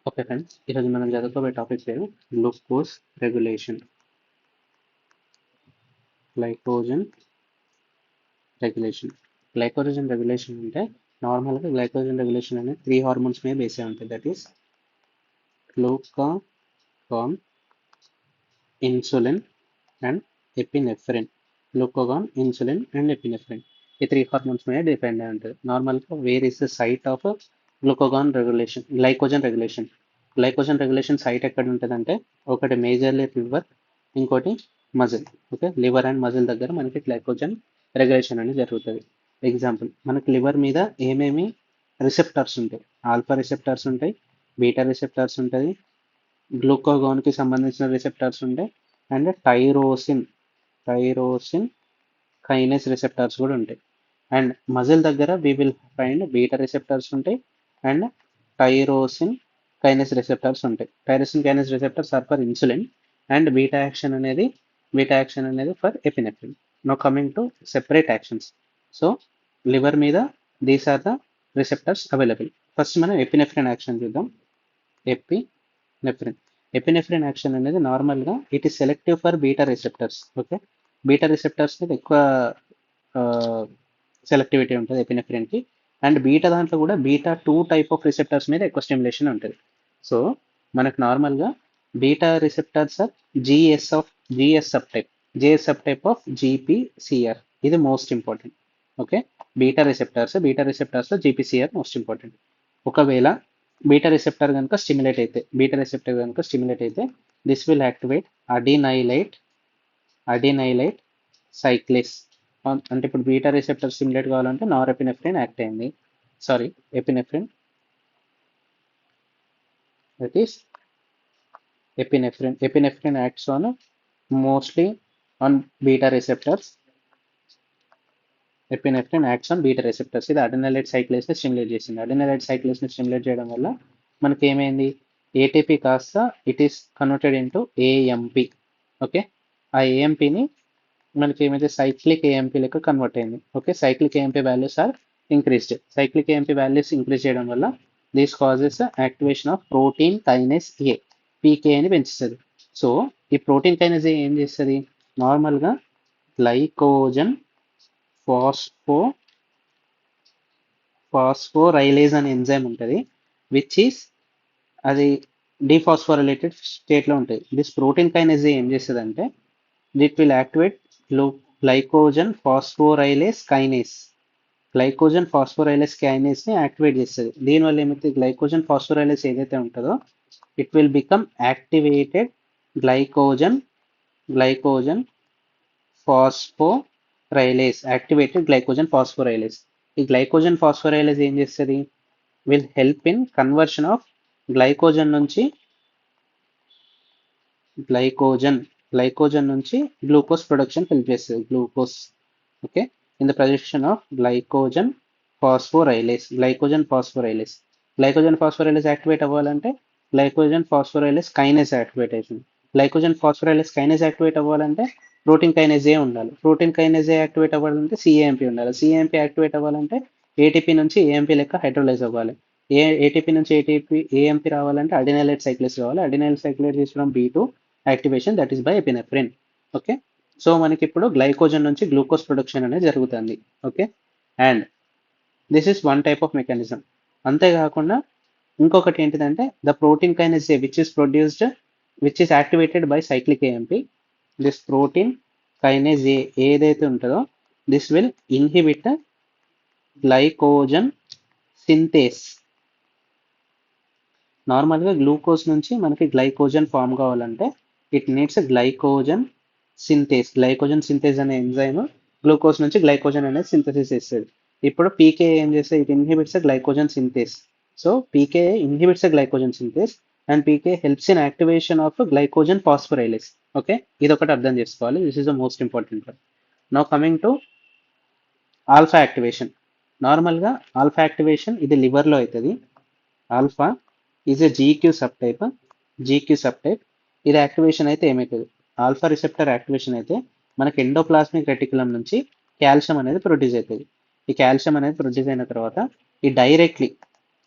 Okay friends, ఈరోజు మనం చదువుకోబోయే topic పేరు glucose regulation. Glycogen regulation. Glycogen regulation అంటే నార్మల్గా గ్లైకోజన్ రెగ్యులేషన్ అనేది 3 హార్మోన్స్ మీద బేస్ అయి ఉంటుంది. That is glucagon, insulin and epinephrine. Glucagon, insulin and epinephrine ఈ 3 హార్మోన్స్ మీద డిపెండ్ అయి ఉంటుంది. నార్మల్గా where is the site of glycogen regulation. Glycogen regulation site ఎక్కడ ఉంటుందంటే, ఒకటి మేజర్లీ లివర్, ఇంకోటి muscle. Okay, liver and muscle దగ్గర మనకి గ్లైకోజన్ రెగ్యులేషన్ అనేది జరుగుతుంది. ఎగ్జాంపుల్, మనకి లివర్ మీద ఏమేమి రిసెప్టర్స్ ఉంటాయి? ఆల్ఫా రిసెప్టర్స్ ఉంటాయి, బీటా రిసెప్టర్స్ ఉంటుంది, గ్లూకోగాన్కి సంబంధించిన రిసెప్టర్స్ ఉంటాయి, అండ్ టైరోసిన్ కైనేస్ రిసెప్టర్స్ కూడా ఉంటాయి. అండ్ మజిల్ దగ్గర we will find beta receptors ఉంటాయి అండ్ టైరోసిన్ కైనెస్ రిసెప్టర్స్ ఉంటాయి. Tyrosine kinase receptors are for insulin and beta action అనేది for epinephrine. Now coming to separate actions. So liver మీద these are the receptors available. First మనం epinephrine action చూద్దాం. Epinephrine action అనేది నార్మల్గా it is selective for beta receptors. Okay, beta receptors మీద ఎక్కువ selectivity ఉంటుంది ఎపినెఫ్రిన్కి. And beta దాంట్లో కూడా బీటా 2 టైప్ ఆఫ్ రిసెప్టర్స్ మీద ఎక్కువ స్టిమ్యులేషన్ ఉంటుంది. సో మనకు నార్మల్గా beta receptors are GS sub of GPCR. ఇది మోస్ట్ ఇంపార్టెంట్. ఓకే, బీటా రిసెప్టర్స్లో జీపీసిఆర్ మోస్ట్ ఇంపార్టెంట్. ఒకవేళ బీటా రిసెప్టర్ కనుక స్టిమ్యులేట్ అయితే this will activate adenylate cyclase. అంటే ఇప్పుడు బీటా రిసెప్టర్ స్టిమ్యులేట్ కావాలంటే నారెపినెఫ్రిన్ యాక్ట్ అయింది. Epinephrine, that is epinephrine acts on mostly on beta receptors. ఇది అడినైలైట్ సైక్లేస్ ని స్టిమ్యులేట్ చేసింది. అడినైలైట్ సైక్లేస్ ని స్టిమ్యులేట్ చేయడం వల్ల మనకి ఏమైంది? ఏటీపీ కాస్త it is converted into AMP. Okay, ఆ ఏఎంపిని మనకి ఏమైతే సైక్లిక్ ఏఎంపీ లెక్క కన్వర్ట్ అయింది. Okay, cyclic AMP values are increased. Cyclic AMP values increase చేయడం వల్ల this causes activation of protein kinase A, PK అని పెంచుతుంది. సో ఈ ప్రోటీన్ కైనేస్ ఏ ఏం చేస్తుంది? నార్మల్గా గ్లైకోజన్ ఫాస్ఫోరైలేజ్ అనే ఎంజైమ్ ఉంటుంది, విచ్ ఈస్ అది డిఫాస్ఫోరైలేటెడ్ స్టేట్లో ఉంటుంది. దిస్ ప్రోటీన్ కైనేస్ ఏం చేస్తుంది అంటే, it will activate glycogen phosphorylase కైనేస్ని యాక్టివేట్ చేస్తుంది. దీనివల్ల ఏమైతే గ్లైకోజన్ ఫాస్ఫోరైలేస్ ఏదైతే ఉంటుందో it will become activated glycogen phosphorylase. ఈ గ్లైకోజన్ ఫాస్ఫోరైలేస్ ఏం చేస్తుంది? Will help in conversion of glycogen నుంచి గ్లూకోజ్ ప్రొడక్షన్ హెల్ప్ చేస్తుంది. Okay, in the production of glycogen phosphorylase activate అవ్వాలంటే గ్లైకోజన్ ఫాస్ఫోరైలేస్ కైనేస్ యాక్టివేట్ అవుతుంది. Glycogen phosphorylase kinase activate అవ్వాలంటే protein kinase A ఉండాలి. Protein kinase A activate అవ్వాలంటే cAMP ఉండాలి. సిఏఎంపీ activate అవ్వాలంటే ATP నుంచి ఏఎంపీ లెక్క హైడ్రోలైజ్ అవ్వాలి. ఏటీపీ నుంచి ఏఎంపీ రావాలంటే అడినైలైట్ సైక్లేస్ రావాలి. అడినైలైట్ సైక్లేస్ తీసుకోవడం B2 activation, that is by epinephrine. Okay, so మనకి ఇప్పుడు గ్లైకోజన్ నుంచి గ్లూకోజ్ ప్రొడక్షన్ అనేది జరుగుతుంది. Okay, and this is one type of mechanism. అంతేకాకుండా ఇంకొకటి ఏంటిదంటే the protein kinase A which is activated by cyclic AMP. This protein kinase A ఏదైతే ఉంటుందో this will inhibit glycogen synthase. నార్మల్గా గ్లూకోజ్ నుంచి మనకి గ్లైకోజన్ ఫామ్ కావాలంటే ఇట్ నీడ్స్ గ్లైకోజన్ సింథేస్ అనే ఎంజైమ్ గ్లూకోజ్ నుంచి గ్లైకోజన్ అనేది సింథసిస్ చేస్తుంది. ఇప్పుడు పీకే ఏం చేస్తే it inhibits glycogen synthase. So PK inhibits glycogen synthase and PK helps in activation of glycogen phosphorylase. Okay, ఇది ఒకటి అర్థం చేసుకోవాలి. This is the most important one. Now coming to alpha activation. నార్మల్గా alpha activation ఇది లివర్లో అవుతుంది. Alpha is a Gq sub. ఇది activation అయితే ఏమవుతుంది? ఆల్ఫా రిసెప్టర్ యాక్టివేషన్ అయితే మనకి ఎండోప్లాస్మిక్ రెటికులం నుంచి కాల్షియం అనేది ప్రొడ్యూస్ అవుతుంది. ఈ కాల్షియం అనేది ప్రొడ్యూస్ అయిన తర్వాత ఈ డైరెక్ట్లీ,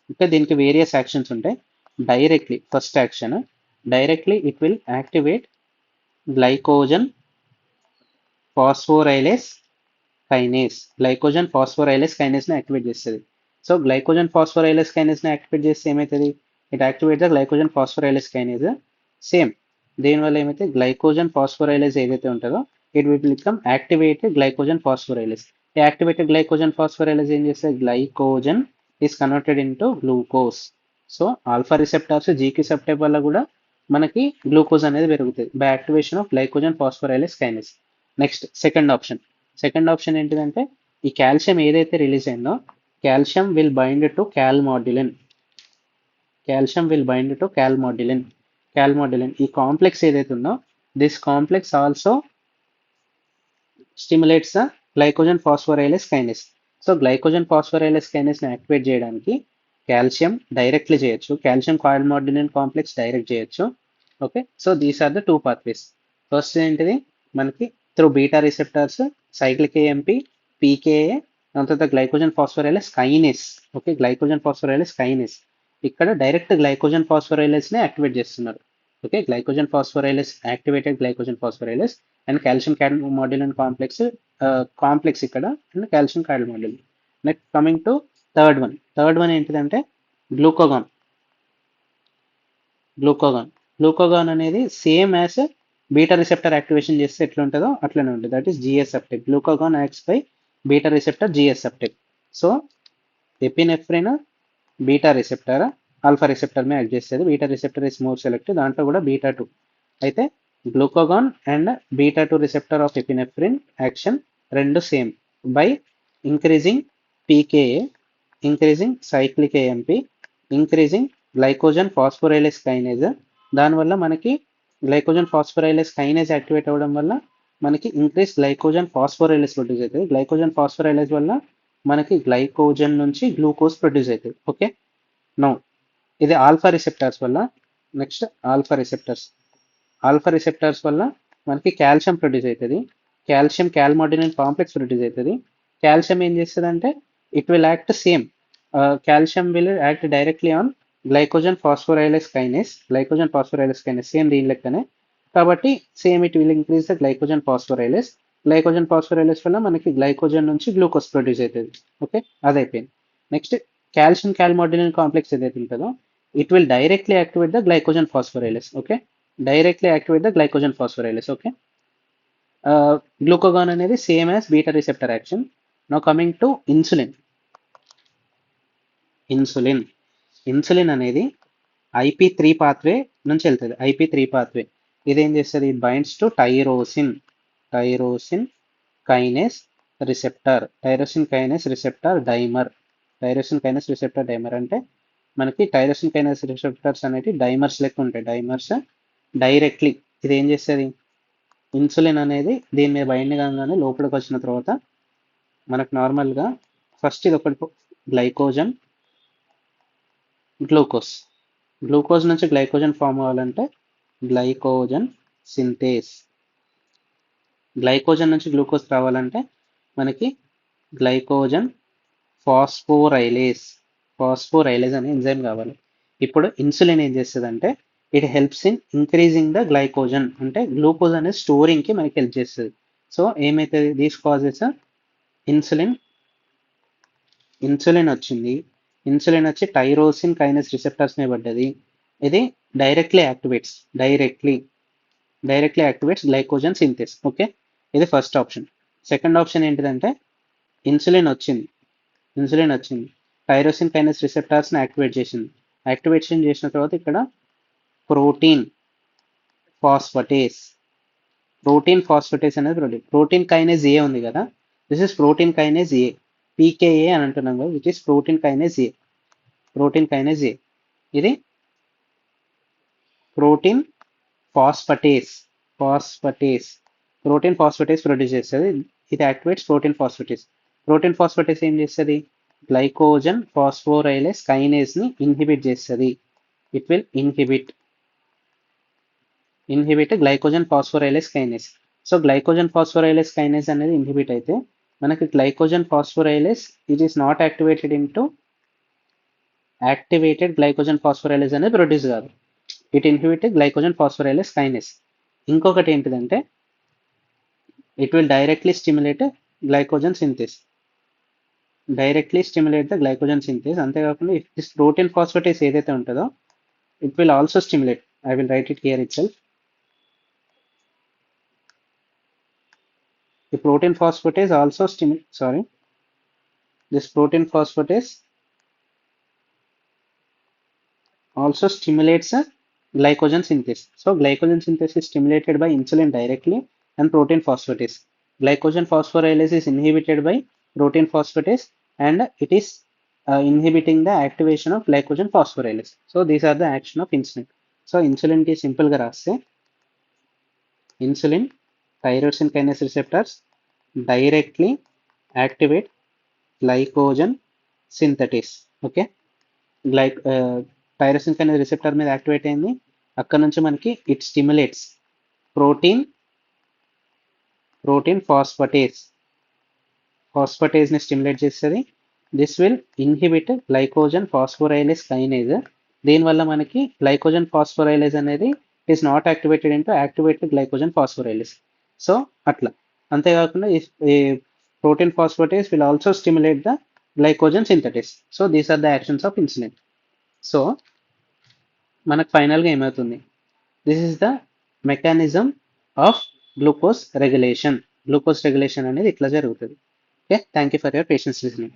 అంటే దీనికి వేరియస్ యాక్షన్స్ ఉంటాయి. directly, first action, directly it will activate glycogen phosphorylase ని యాక్టివేట్ చేస్తుంది. సో గ్లైకోజన్ ఫాస్ఫోరైలేస్ కైనేస్ ని యాక్టివేట్ చేస్తే ఏమవుతుంది, it activate the glycogen phosphorylase kinase. Same దీనివల్ల ఏమైతే గ్లైకోజన్ ఫాస్ఫోరైలేస్ ఏదైతే ఉంటుందో it will become activated glycogen phosphorylase. Activated glycogen phosphorylase ఏం చేస్తే glycogen is converted into glucose. So alpha receptors Gq subtype వల్ల కూడా మనకి గ్లూకోజ్ అనేది పెరుగుతుంది by activation of glycogen phosphorylase kinase. Next second option ఏంటిదంటే ఈ కాల్షియం ఏదైతే రిలీజ్ అయిందో calcium will bind to calmodulin. ఈ కాంప్లెక్స్ ఏదైతే ఉందో this complex also stimulates the glycogen phosphorylase kinase. So glycogen phosphorylase kinase ని యాక్టివేట్ చేయడానికి కాల్షియం డైరెక్ట్లీ చేయొచ్చు, కాల్షియం క్వాల్మోడ్యులిన్ కాంప్లెక్స్ డైరెక్ట్ చేయొచ్చు. Okay, so these are the two pathways. First ఏంటిది మనకి through beta receptors, cyclic AMP, PKA, దాని తర్వాత glycogen phosphorylase kinase. Okay, glycogen phosphorylase kinase ఇక్కడ direct glycogen phosphorylase ని activate చేస్తున్నారు. Okay, glycogen phosphorylase activated glycogen phosphorylase and calcium calmodulin complex ఇక్కడ and calcium calmodulin. Next coming to third one ఏంటిదంటే glucagon. Glucagon అనేది same as beta receptor activation చేస్తే ఎట్లా ఉంటుందో అట్లనే ఉంటుంది. That is GS uptake. Glucagon acts by beta receptor GS uptake. So epinephrine beta receptor alpha receptor మీద act చేస్తుంది. Beta receptor is more selective, దాంట్లో కూడా బీటా 2. అయితే glucagon and beta 2 receptor of epinephrine action రెండు same by increasing PKA, increasing cyclic AMP, increasing glycogen phosphorylase kinase. దానివల్ల మనకి glycogen phosphorylase kinase activate అవ్వడం వల్ల మనకి ఇంక్రీస్ గ్లైకోజన్ ఫాస్ఫోరైలేస్ ప్రొడ్యూస్ అవుతుంది. గ్లైకోజన్ ఫాస్ఫోరైలేస్ వల్ల మనకి గ్లైకోజన్ నుంచి గ్లూకోజ్ ప్రొడ్యూస్ అవుతుంది. ఓకే, నో ఇది ఆల్ఫా రిసెప్టార్స్ వల్ల. నెక్స్ట్ ఆల్ఫా రిసెప్టార్స్ వల్ల మనకి కాల్షియం ప్రొడ్యూస్ అవుతుంది, కాల్షియం క్యాల్మోడ్యులిన్ కాంప్లెక్స్ ప్రొడ్యూస్ అవుతుంది. కాల్షియం ఏం చేస్తుంది అంటే it will act same, calcium will act directly on glycogen phosphorylase kinase same దీని లెక్కనే. కాబట్టి same it will increase the glycogen phosphorylase వల్ల మనకి గ్లైకోజన్ నుంచి గ్లూకోజ్ ప్రొడ్యూస్ అవుతుంది. ఓకే, అదైపోయింది. నెక్స్ట్ కాల్షియం క్యాల్మోడ్యులిన్ కాంప్లెక్స్ ఏదైతే ఉంటుందో it will directly activate the glycogen phosphorylase. Okay, okay, glucagon అనేది same as beta receptor action. Now coming to insulin అనేది IP3 pathway నుంచి వెళ్తుంది. IP3 పాత్వే ఇదేం చేస్తుంది, binds to tyrosine kinase receptor dimer. అంటే మనకి టైరోసిన్ కైనేస్ రిసెప్టర్స్ అనేవి dimers లెక్క ఉంటాయి. డైరెక్ట్లీ ఇది ఏం చేస్తుంది, ఇన్సులిన్ అనేది దీని మీద బైండ్ కాగానే లోపలికి వచ్చిన తర్వాత మనకు నార్మల్గా ఫస్ట్ ఇది ఒకటి గ్లైకోజన్ గ్లూకోజ్ నుంచి గ్లైకోజన్ ఫామ్ అవ్వాలంటే గ్లైకోజన్ సింథేస్. గ్లైకోజన్ నుంచి గ్లూకోజ్ రావాలంటే మనకి గ్లైకోజన్ ఫాస్ఫోరైలేస్ అనే ఎంజైమ్ కావాలి. ఇప్పుడు ఇన్సులిన్ ఏం చేస్తుంది it helps in increasing the glycogen, అంటే గ్లూకోజ్ అనే స్టోరింగ్కి మనకి హెల్ప్ చేస్తుంది. సో ఏమైతుంది, దీస్ కాజెస్ ఇన్సులిన్ వచ్చి టైరోసిన్ కైనస్ రిసెప్టర్స్ మీద పడ్డది. ఇది directly activates glycogen synthase. Okay, ఇది ఫస్ట్ ఆప్షన్. సెకండ్ ఆప్షన్ ఏంటిదంటే ఇన్సులిన్ వచ్చింది టైరోసిన్ కైనస్ రిసెప్టార్స్ని యాక్టివేషన్ చేసిన తర్వాత ఇక్కడ ప్రోటీన్ ఫాస్ఫటేస్ అనేది ప్రోటీన్ కైనేజ్ ఏ ఉంది కదా, this is protein kinase A, pKa అని అంటున్నాం కదా, విచ్ ఇస్ ప్రోటీన్ కైనేజ్ ఏ. ఇది ప్రోటీన్ ఫాస్ఫటేస్ ప్రొడ్యూస్ చేస్తుంది. ఇది యాక్టివేట్స్ ప్రోటీన్ ఫాస్ఫటేస్ ఏం చేస్తుంది, గ్లైకోజన్ ఫాస్ఫోరైలేస్ కైనేస్ ని ఇన్హిబిట్ చేస్తుంది. It will inhibit glycogen phosphorylase kinase. So glycogen phosphorylase kinase అనేది ఇన్హిబిట్ అయితే మనకి glycogen phosphorylase it is not activated into activated glycogen phosphorylase అనేది ప్రొడ్యూస్ కాదు. It inhibit glycogen phosphorylase kinase. ఇంకొకటి ఏంటిదంటే it will directly stimulate glycogen synthase. Directly stimulate the glycogen synthase. అంతేకాకుండా if this protein phosphatase ఏదైతే ఉంటుందో it will also stimulate. I will write it here itself. The protein phosphatase also this protein phosphatase also stimulates glycogen synthesis. So glycogen synthesis is stimulated by insulin directly and protein phosphatase. Glycogen phosphorylase is inhibited by protein phosphatase and it is inhibiting the activation of glycogen phosphorylase. So these are the action of insulin. So insulin ki simple ga raste insulin tyrosine kinase receptors directly activate glycogen synthesis. Okay, tyrosine kinase receptor మీద activate అయింది. అక్కడ నుంచి మనకి it stimulates protein ఫాస్ఫటేస్ ని stimulate చేస్తుంది. This will inhibit glycogen phosphorylase kinase. దీనివల్ల మనకి glycogen phosphorylase అనేది is not activated into activated glycogen phosphorylase. So అట్లా. అంతేకాకుండా ఈ protein phosphatase will also stimulate the glycogen synthetase. So these are the actions of insulin. So మనకు ఫైనల్గా ఏమవుతుంది, this is the mechanism of glucose regulation. Glucose regulation అనేది ఇట్లా జరుగుతుంది. Okay, thank you for your patience listening.